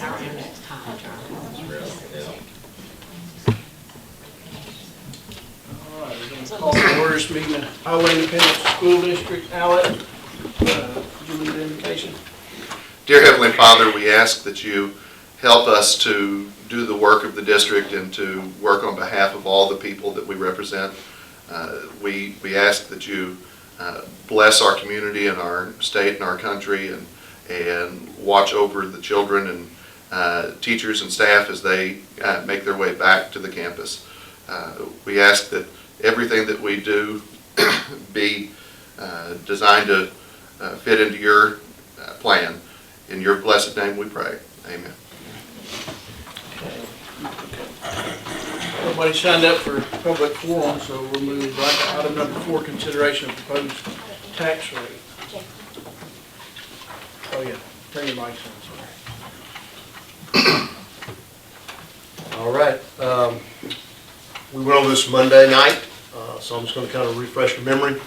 our next contract. All right, we're going to call the orders meeting in Iola Independent School District. Alec, would you lead the invocation? Dear Heavenly Father, we ask that you help us to do the work of the district and to work on behalf of all the people that we represent. We ask that you bless our community and our state and our country, and watch over the children and teachers and staff as they make their way back to the campus. We ask that everything that we do be designed to fit into your plan. In your blessed name we pray. Amen. Nobody signed up for public forum, so we'll move right to item number 4, consideration of proposed tax rate. Oh yeah, turn your mics on, sorry. All right. We went over this Monday night, so I'm just going to kind of refresh your memory.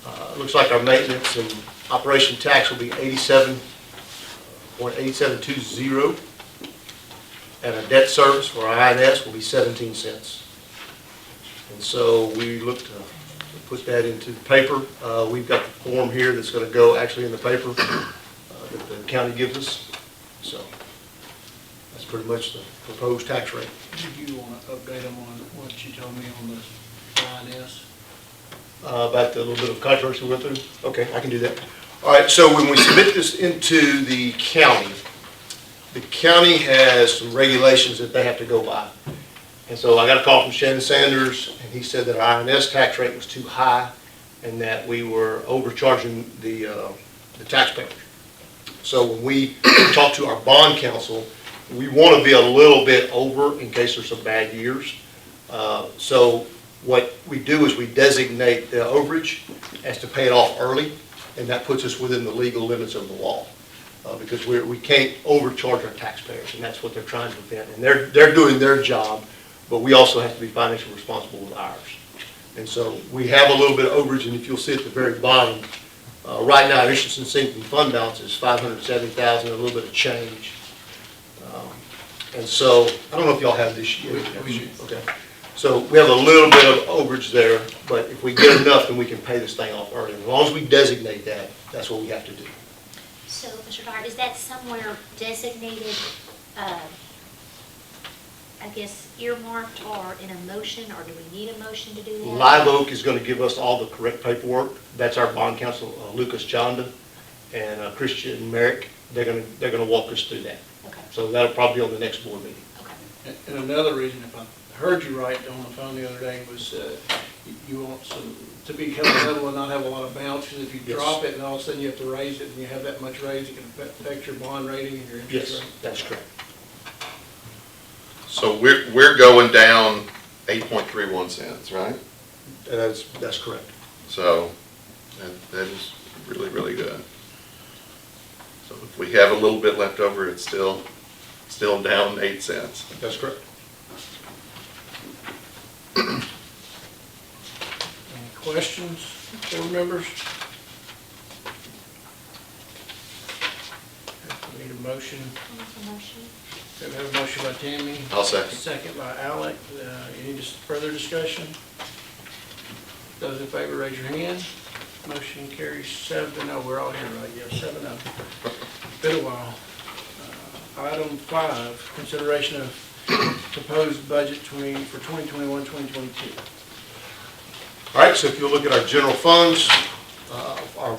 It looks like our maintenance and operation tax will be 87.8720, and our debt service for our INS will be 17 cents. And so we look to put that into the paper. We've got the form here that's going to go actually in the paper that the county gives us. So that's pretty much the proposed tax rate. Did you want to update them on what you told me on the INS? About the little bit of controversy we went through? Okay, I can do that. All right, so when we submit this into the county has some regulations that they have to go by. And so I got a call from Shannon Sanders, and he said that our INS tax rate was too high and that we were overcharging the taxpayers. So when we talk to our bond counsel, we want to be a little bit over in case there's some bad years. So what we do is we designate the overage as to pay it off early, and that puts us within the legal limits of the law. Because we can't overcharge our taxpayers, and that's what they're trying to prevent. And they're doing their job, but we also have to be financially responsible with ours. And so we have a little bit of overage, and if you'll see at the very bottom, right now our interest and sinking fund balance is $570,000, a little bit of change. And so I don't know if y'all have this yet. Okay. So we have a little bit of overage there, but if we get enough, then we can pay this thing off early. As long as we designate that, that's what we have to do. So, Mr. Dart, is that somewhere designated, I guess, earmarked or in a motion, or do we need a motion to do that? Live Oak is going to give us all the correct paperwork. That's our bond counsel, Lucas Chanda and Christian Merrick. They're going to walk us through that. Okay. So that'll probably be on the next board meeting. Okay. And another reason, if I heard you right on the phone the other day, was you want to be held level and not have a lot of bounce, because if you Yes. drop it and all of a sudden you have to raise it and you have that much raise, it can affect your bond rating and your interest Yes, rate. that's correct. So we're going down 8.31 cents, right? That's correct. So that is really, really good. So if we have a little bit left over, it's still down 8 cents. That's correct. Any questions, board members? We need a motion. Make a motion. We have a motion by Tammy. I'll second. Second by Alec. Any further discussion? Those in favor, raise your hand. Motion carries 7-0. We're all here, right? Yeah, 7-0. Been a while. Item 5, consideration of proposed budget for 2021-2022. All right, so if you look at our general funds,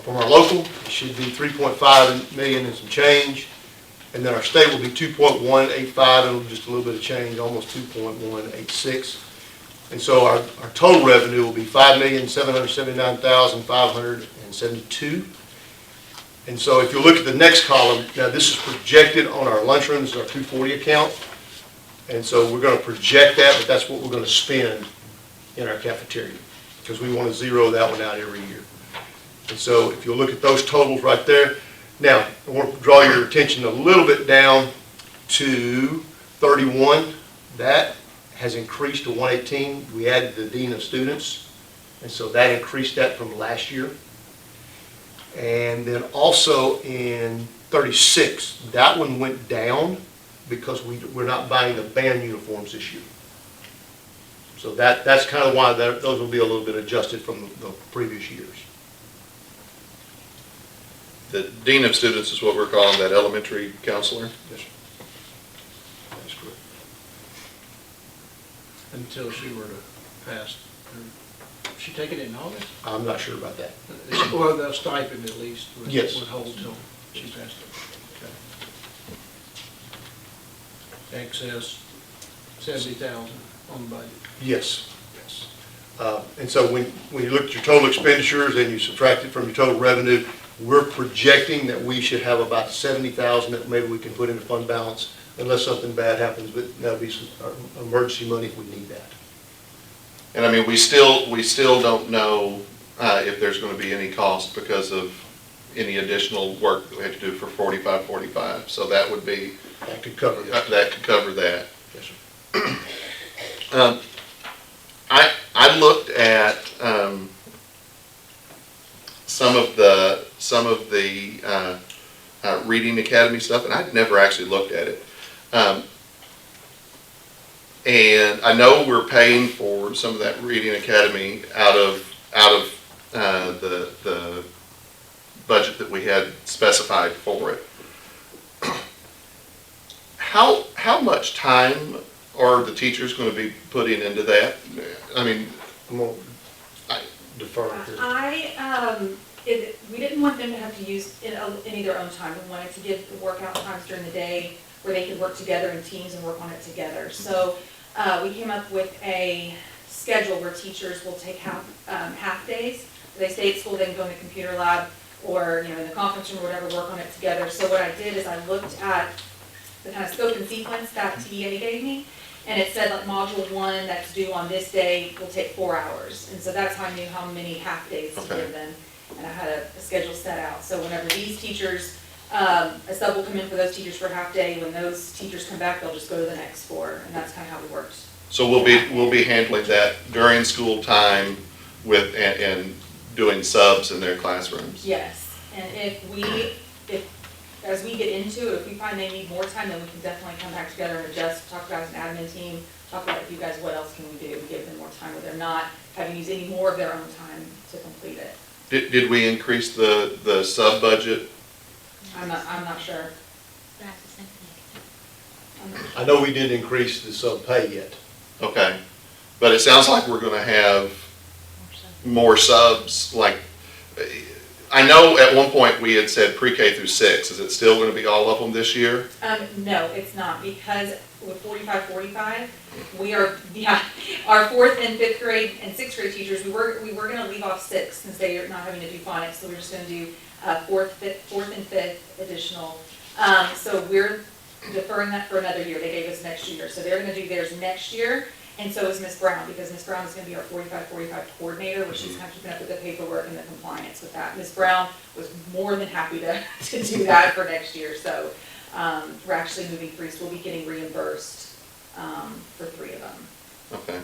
from our local, it should be 3.5 million and some change. And then our state will be 2.185, and just a little bit of change, almost 2.186. And so our total revenue will be $5,779,572. And so if you look at the next column, now this is projected on our lunchrooms, our 240 account. And so we're going to project that, but that's what we're going to spend in our cafeteria, because we want to zero that one out every year. And so if you look at those totals right there, now I want to draw your attention a little bit down to 31. That has increased to 118. We added the Dean of Students, and so that increased that from last year. And then also in 36, that one went down because we're not buying the band uniforms this year. So that's kind of why those will be a little bit adjusted from the previous years. The dean of students is what we're calling that elementary counselor? Yes, sir. That's correct. Until she were to pass. She take it in August? I'm not sure about that. Well, the stipend at least would Yes. would hold till she passed it. Okay. Excess 70,000 on the budget. Yes, yes. And so when you look at your total expenditures and you subtract it from your total revenue, we're projecting that we should have about 70,000 that maybe we can put into fund balance unless something bad happens, but that'll be some emergency money if we need that. And I mean, we still don't know if there's going to be any cost because of any additional work that we have to do for 4545. So that would be, That could cover that. that could cover that. Yes, sir. I looked at some of the Reading Academy stuff, and I'd never actually looked at it. And I know we're paying for some of that Reading Academy out of the budget that we had specified for it. How much time are the teachers going to be putting into that? I mean, I'm going to defer here. We didn't want them to have to use any of their own time. We wanted to give the workout times during the day where they could work together in teams and work on it together. So we came up with a schedule where teachers will take half days. They stay at school, they can go in the computer lab or in the conference room or whatever, work on it together. So what I did is I looked at the kind of scope and sequence that TEA gave me, and it said like module 1 that's due on this day will take 4 hours. And so that's how I knew how many half days to give them. And I had a schedule set out. So whenever these teachers, a sub will come in for those teachers for a half day. When those teachers come back, they'll just go to the next 4. And that's kind of how we worked. so we'll be handling that during school time with and doing subs in their classrooms. Yes. And as we get into it, if we find they need more time, then we can definitely come back together and adjust, talk about as an admin team, talk about with you guys, what else can we do, give them more time where they're not having to use any more of their own time to complete it. Did we increase the sub budget? I'm not sure. That's the same thing. I'm not sure. I know we didn't increase the sub pay yet. Okay, but it sounds like we're going to have more subs. Like, I know at one point we had said pre-K through 6. Is it still going to be all of them this year? No, it's not, because with 45-45, we are, our 4th and 5th grade and 6th grade teachers, we were gonna leave off 6 since they are not having to do phonics, so we're just gonna do 4th and 5th additional. So we're deferring that for another year. They gave us next year, so they're gonna do theirs next year. And so is Ms. Brown, because Ms. Brown is going to be our 45-45 coordinator, where she's kind of keeping up with the paperwork and the compliance with that. Ms. Brown was more than happy to do that for next year. So we're actually moving 3, so we'll be getting reimbursed for 3 of them. Okay,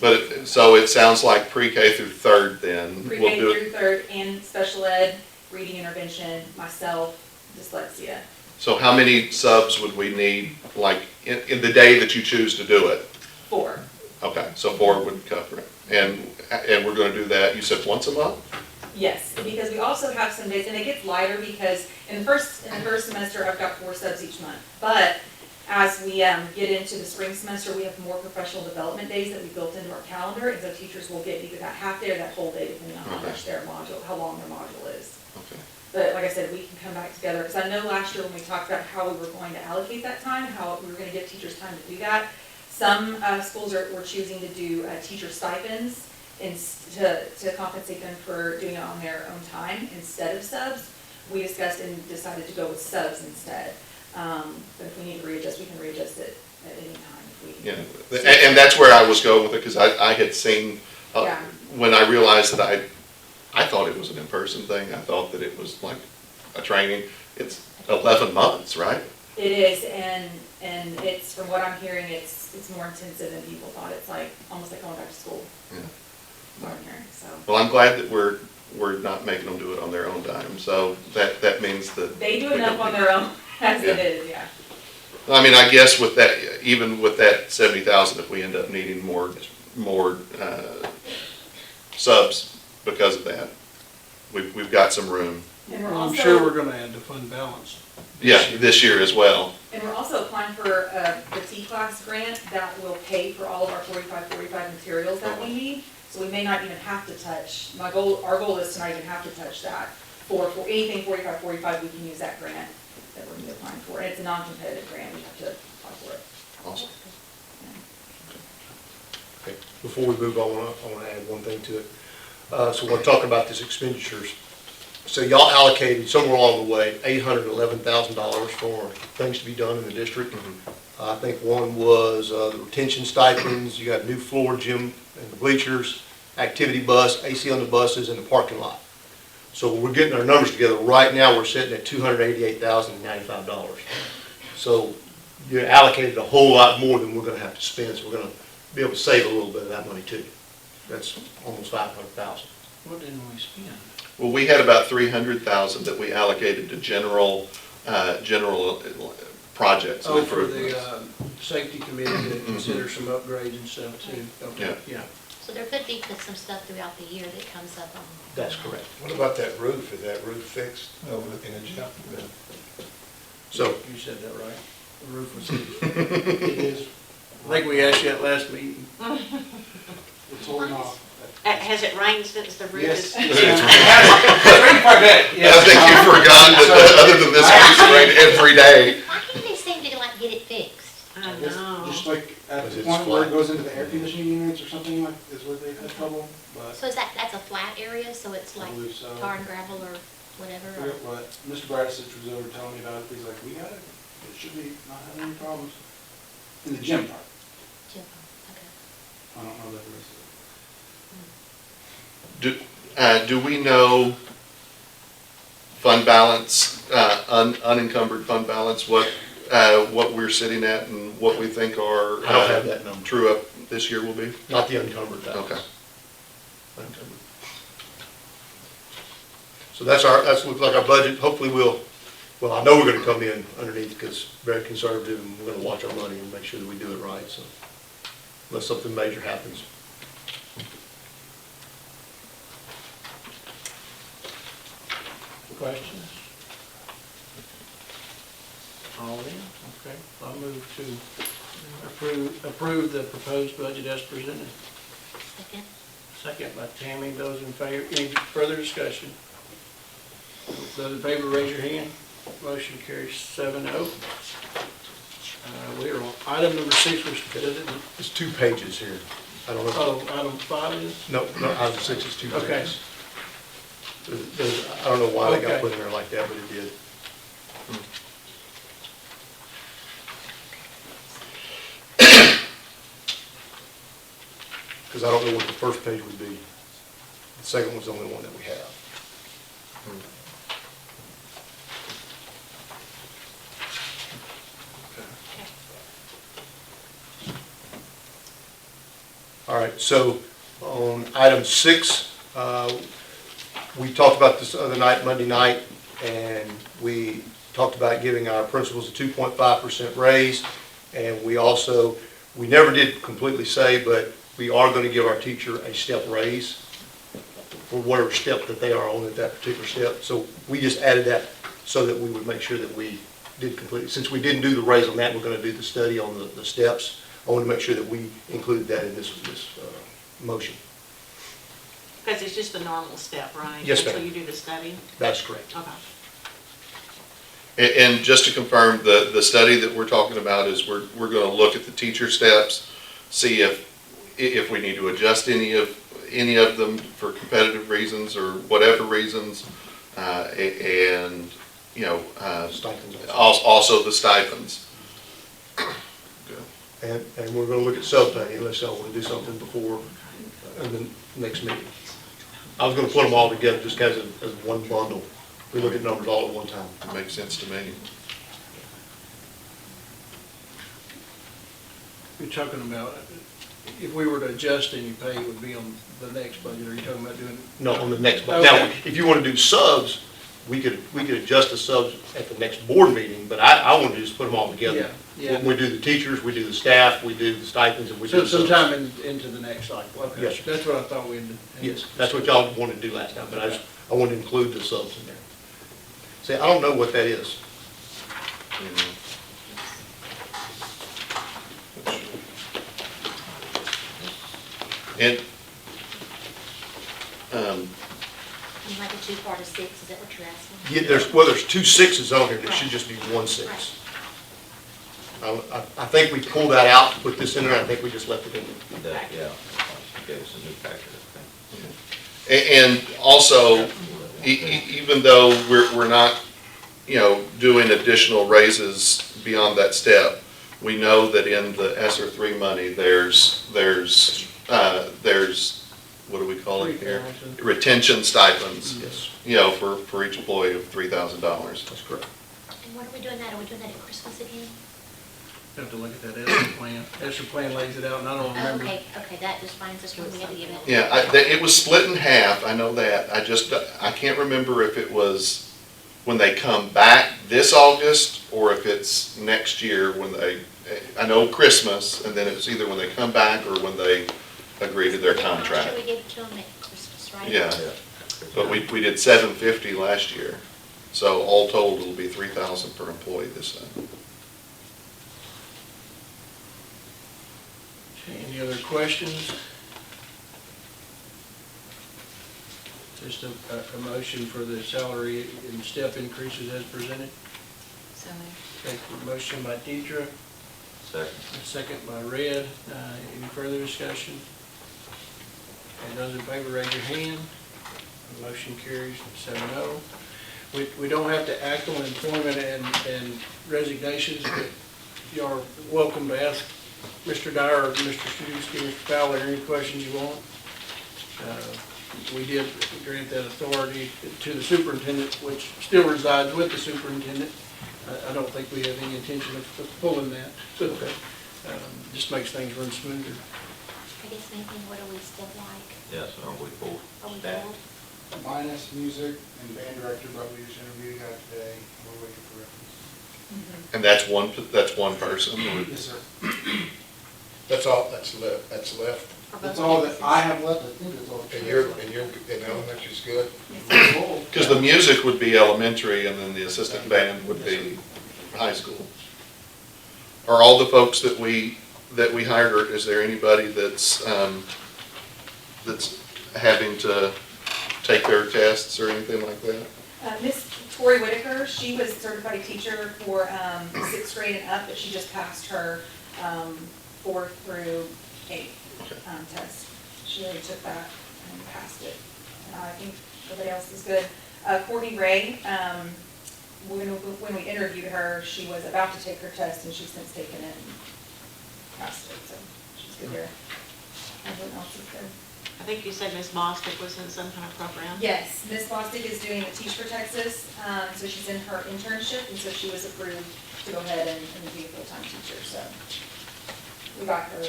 but so it sounds like pre-K through 3rd then. Pre-K through 3rd and special ed, reading intervention, myself, dyslexia. So how many subs would we need, like, in the day that you choose to do it? 4. Okay, so 4 would cover it. And we're going to do that, you said once a month? Yes, because we also have some days, and it gets lighter because in the first semester, I've got 4 subs each month. But as we get into the spring semester, we have more professional development days that we built into our calendar, and so teachers will get either that half day or that whole day, depending on how much their module, how long their module is. Okay. But like I said, we can come back together, because I know last year when we talked about how we were going to allocate that time, how we were going to give teachers time to do that, some schools were choosing to do teacher stipends to compensate them for doing it on their own time instead of subs. We discussed and decided to go with subs instead. But if we need to readjust, we can readjust it at any time. Yeah, and that's where I was going with it, because I had seen, when I realized that I thought it was an in-person thing, I thought that it was like a training. It's 11 months, right? It is, and it's, from what I'm hearing, it's more intensive than people thought. It's like, almost like going back to school. Yeah. That's what I'm hearing, so. Well, I'm glad that we're not making them do it on their own dime, so that means that. They do enough on their own as it is, yeah. I mean, I guess with that, even with that 70,000, if we end up needing more subs because of that, we've got some room. And we're Well, I'm also- sure we're gonna add the fund balance. Yeah, this year as well. And we're also applying for the T-class grant that will pay for all of our 45 materials that we need. So we may not even have to touch, our goal is to not even have to touch that. For anything 45, we can use that grant that we're gonna be applying for. And it's a non-competitive grant, we have to apply for it. Awesome. Okay, before we move on, I want to add one thing to it. So we're talking about this expenditures. So y'all allocated somewhere along the way $811,000 for things to be done in the district. I think one was the retention stipends, you got new floor, gym and the bleachers, activity bus, AC on the buses, and the parking lot. So we're getting our numbers together. Right now, we're sitting at $288,095. So you allocated a whole lot more than we're gonna have to spend, so we're gonna be able to save a little bit of that money too. That's almost $500,000. What didn't we spend? Well, we had about 300,000 that we allocated to general projects and Oh, for improvements. the safety committee to consider some upgrades and stuff too. Okay, yeah. So there could be some stuff throughout the year that comes up on. That's correct. What about that roof? Is that roof fixed over in the gym? So, You said that right. The roof was It is. I think we asked you at last meeting. It's holding off. Has it rained since the roof Yes. is? I think you've forgotten that other than this, it's rain every day. Why can't they seem to like get it fixed? I Just- know. Just like at Because the it's point where flat. it goes into the air conditioning units or something like, is where they've had trouble, but So is that's a flat area, so it's I like believe so. tar and gravel or whatever? I or- forget what Mr. Bradisich was over telling me about it, he's like, we got it, it should be not having any problems. In the gym part, Gym, okay. I don't know that the rest of Do we know fund balance, unencumbered fund balance, what we're sitting at and what we think our I don't have that number. true up this year will be? not the unencumbered balance. Okay. Unencumbered. So that's looks like our budget. Hopefully well, I know we're gonna come in underneath because very conservative and we're gonna watch our money and make sure that we do it right, so unless something major happens. Questions? All in? Okay. I'll move to approve the proposed budget as presented. Second. Second by Tammy. Those in favor, any further discussion? Those in favor, raise your hand. Motion carries 7-0. We are on item number 6, Mr. President. It's 2 pages here. I don't know. Oh, item 5 is? No, item 6 is 2 pages. Okay. I don't know why they got Okay. put in there like that, but it did. Because I don't know what the first page would be. The second one's the only one that we have. All right, so on item 6, we talked about this other night, Monday night, and we talked about giving our principals a 2.5% raise. And we also, we never did completely say, but we are going to give our teacher a step raise for whatever step that they are on at that particular step. So we just added that so that we would make sure that we did completely, since we didn't do the raise on that, we're going to do the study on the steps. I want to make sure that we included that in this motion. Because it's just the normal step, right? Yes, ma'am. Until you do the study? That's correct. Okay. And just to confirm, the study that we're talking about is we're going to look at the teacher steps, see if we need to adjust any of them for competitive reasons or whatever reasons, and Stipends also the stipends. And we're going to look at sub-pay unless y'all want to do something before the next meeting. I was going to put them all together just as one bundle. We look at numbers all at one time. It makes sense to me. You're talking about, if we were to adjust any pay, it would be on the next budget. Are you talking about doing? No, on the next budget. Now, Okay. if you want to do subs, we could adjust the subs at the next board meeting, but I wanted to just put them all together. Yeah, yeah. We do the teachers, we do the staff, we do the stipends, and we do So the subs. sometime into the next cycle, okay. Yes, sir. That's what I thought we'd. Yes, that's what y'all wanted to do last time, but I wanted to include the subs in there. See, I don't know what that is. And, And like a 2 part of 6, is that what you're asking? Yeah, there's 2 6s on here, there should just be 1 6. I think we pulled that out, put this in there, I think we just left it in there. Yeah, gave us a new packet, I and also, even though we're not, doing additional raises beyond that step, we know that in the ESSER 3 money, there's, what do we call it here? Retention stipends, Yes, for each employee of $3,000. that's correct. And when are we doing that? Are we doing that at Christmas again? Have to look at that ESSER plan. ESSER plan lays it out, and I don't remember. Okay, that just finds us when we have to give it. Yeah, it was split in half, I know that. I can't remember if it was when they come back this August, or if it's next year when I know Christmas, and then it's either when they come back or when they agree to their contract. Last year we gave it to them at Christmas, right? Yeah, think. but we did $750 last year, so all told, it'll be $3,000 per employee this time. Okay, any other questions? Just a motion for the salary and step increases as presented. So Okay, motion by Deidre, Second. a second by Red. Any further discussion? And those in favor, raise your hand. The motion carries 7-0. We don't have to act on employment and resignations, but you are welcome to ask Mr. Dyer or Mr. Studesky, Mr. Fowler, any questions you want. We did grant that authority to the superintendent, which still resides with the superintendent. I don't think we have any intention of pulling that, so just makes things run smoother. I guess anything, what are we still like? Yes, are we both Are we staff? bold? Minus music and band director, but we just interviewed a guy today, and we're waiting for reference. And that's one person. Yes, sir. That's all, that's left. For both That's all that campuses? I have left, I think that's all. And elementary's good. Because the music would be elementary, and then the assistant band would be high school. Are all the folks that we hired, is there anybody that's having to take their tests or anything like that? Miss Tori Whitaker, she was a certified teacher for 6th grade and up, but she just passed her 4th through 8th test. She already took that and passed it. And I think everybody else is good. Courtney Ray, when we interviewed her, she was about to take her test, and she's since taken it and passed it, so she's good there. Everyone else is good. I think you said Ms. Bostic was in some kind of program. Yes, Ms. Bostic is doing the Teach for Texas, so she's in her internship, and so she was approved to go ahead and be a full-time teacher, so we got her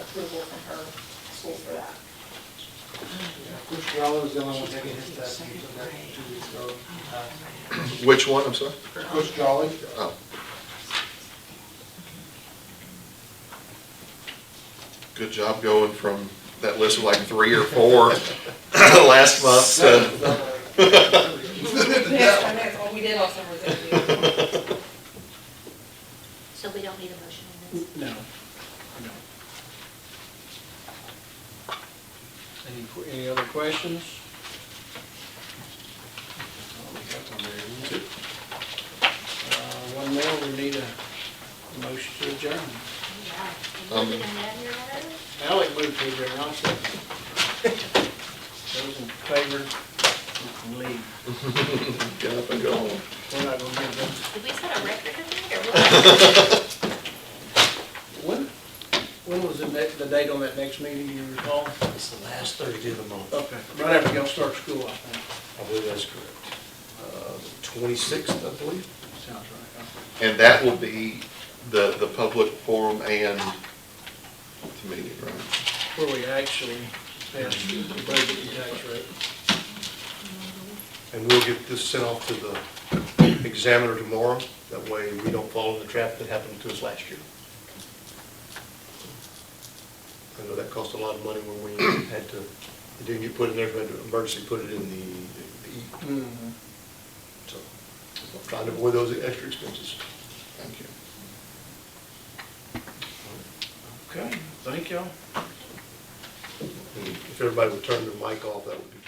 approval from her school for that. Coach Gallo is the only one taking his test, he took that 2 weeks ago. Which one, I'm sorry? Coach Jolly, Oh. Good job going from that list of like 3 or 4 last month to. Yes, I know, it's all we did all summer was interview. So we don't need a motion on this? No. Any other questions? One more, we need a motion to adjourn. Yeah. And moving them down here, right? Alec moved to adjourn, I'll second. Those in favor, you can leave. Get up and go home. We're not gonna give them. Did we set a record in there, or what? When was the date on that next meeting, do you recall? It's the last Thursday of the month. Okay, right after y'all start school, I think. I believe that's correct. 26th, I believe. Sounds right. And that will be the public forum and the meeting, right? Where we actually passed the budget and tax rate. And we'll get this sent off to the examiner tomorrow. That way we don't fall in the trap that happened to us last year. I know that cost a lot of money when we had to, it didn't get put in there, we had to emergency put it in the E. So I'm trying to avoid those extra expenses. Thank you. Okay, thank y'all. And if everybody would turn their mic off, that would be